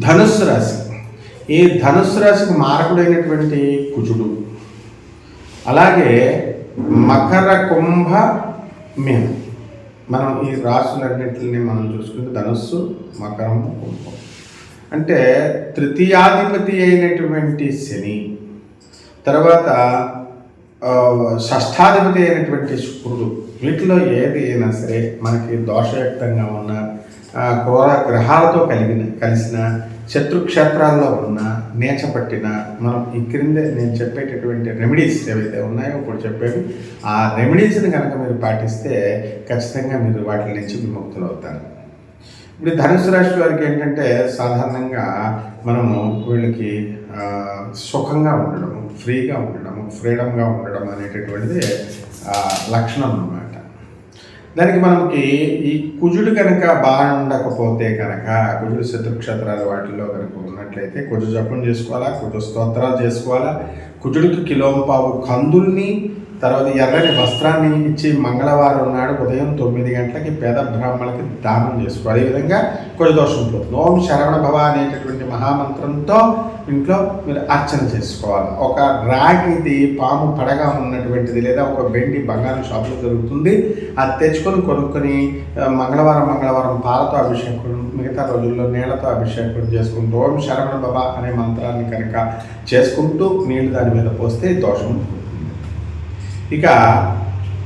ధనుస్సు రాశి. ఈ ధనుస్సు రాశికి మారకుడైనటువంటి కుజుడు, అలాగే మకర, కుంభ, మీనం. మనం ఈ రాశులన్నింటిని మనం చూసుకుంటే ధనుస్సు, మకరము, కుంభం అంటే తృతీయాధిపతి అయినటువంటి శని, తర్వాత షష్ఠాధిపతి అయినటువంటి శుక్రుడు. వీటిలో ఏది అయినా సరే మనకి దోషయుక్తంగా ఉన్న క్రూర గ్రహాలతో కలిసిన శత్రుక్షేత్రాల్లో ఉన్న నీచపట్టిన మనం ఈ క్రిందే నేను చెప్పేటటువంటి రెమెడీస్ ఏవైతే ఉన్నాయో ఇప్పుడు చెప్పేవి, ఆ రెమెడీస్ని కనుక మీరు పాటిస్తే ఖచ్చితంగా మీరు వాటి నుంచి విముక్తులు అవుతారు. ఇప్పుడు ధనుసు రాశి వారికి ఏంటంటే సాధారణంగా మనము వీళ్ళకి సుఖంగా ఉండడము, ఫ్రీగా ఉండడము, ఫ్రీడమ్గా ఉండడం అనేటటువంటిది లక్షణం అన్నమాట. దానికి మనకి ఈ కుజుడు కనుక బాగా ఉండకపోతే కనుక, కుజుడు శత్రుక్షేత్రాలు వాటిల్లో కనుక ఉన్నట్లయితే కుజ జపం చేసుకోవాలా, కుజ స్తోత్రాలు చేసుకోవాలా, కుజుడికి కిలోంపావు కందుల్ని, తర్వాత ఎర్రని వస్త్రాన్ని ఇచ్చి మంగళవారం నాడు ఉదయం 9 గంటలకి పేద బ్రాహ్మణులకి దానం చేసుకోవాలి. అదేవిధంగా కుజదోషం పోతుంది. ఓం శరవణ భవ అనేటటువంటి మహామంత్రంతో ఇంట్లో మీరు అర్చన చేసుకోవాలి. ఒక రాగిది పాము పడగా ఉన్నటువంటిది లేదా ఒక వెండి బంగారం షాపులో దొరుకుతుంది, అది తెచ్చుకొని కొనుక్కొని మంగళవారం పాలతో అభిషేకం, మిగతా రోజుల్లో నీళ్లతో అభిషేకం చేసుకుంటూ ఓం శరవణ భవ అనే మంత్రాన్ని కనుక చేసుకుంటూ నీళ్లు దాని మీద పోస్తే దోషం. ఇక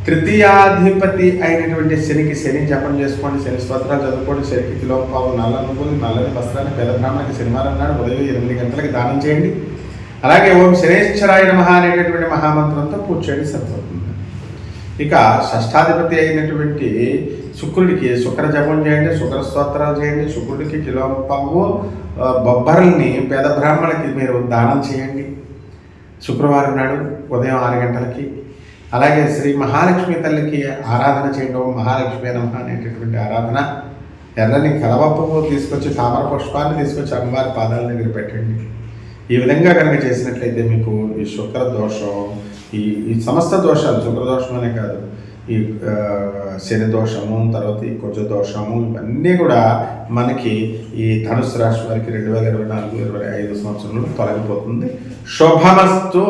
తృతీయాధిపతి అయినటువంటి శని జపం చేసుకోండి, శని స్తోత్రాలు చదువుకోండి, శనికి కిలోంపావు నల్ల నువ్వులు, నల్లని వస్త్రాన్ని పేద బ్రాహ్మణునికి శనివారం నాడు ఉదయం 8 గంటలకి దానం చేయండి. అలాగే ఓం శనేశ్వరాయ నమః అనేటటువంటి మహామంత్రంతో పూజ చేయండి, సరిపోతుంది. ఇక షష్ఠాధిపతి అయినటువంటి శుక్రుడికి శుక్ర జపం చేయండి, శుక్ర స్తోత్రాలు చేయండి, శుక్రుడికి కిలోంపావు బొబ్బర్లని పేద బ్రాహ్మణులకి మీరు దానం చేయండి శుక్రవారం నాడు ఉదయం 6 గంటలకి. అలాగే శ్రీ మహాలక్ష్మి తల్లికి ఆరాధన చేయడం, మహాలక్ష్మి నమః అనేటటువంటి ఆరాధన. ఎర్రని కలవ పువ్వు తీసుకొచ్చి, తామర పుష్పాన్ని తీసుకొచ్చి అమ్మవారి పాదాల దగ్గర పెట్టండి. ఈ విధంగా కనుక చేసినట్లయితే మీకు ఈ శుక్ర దోషం, ఈ సమస్త దోషాలు, శుక్రదోషం అనే కాదు, ఈ శని దోషము, తర్వాత ఈ కుజ దోషము, ఇవన్నీ కూడా మనకి ఈ ధనుసు రాశి వారికి 2024-25 సంవత్సరంలో తొలగిపోతుంది. శుభమస్తు.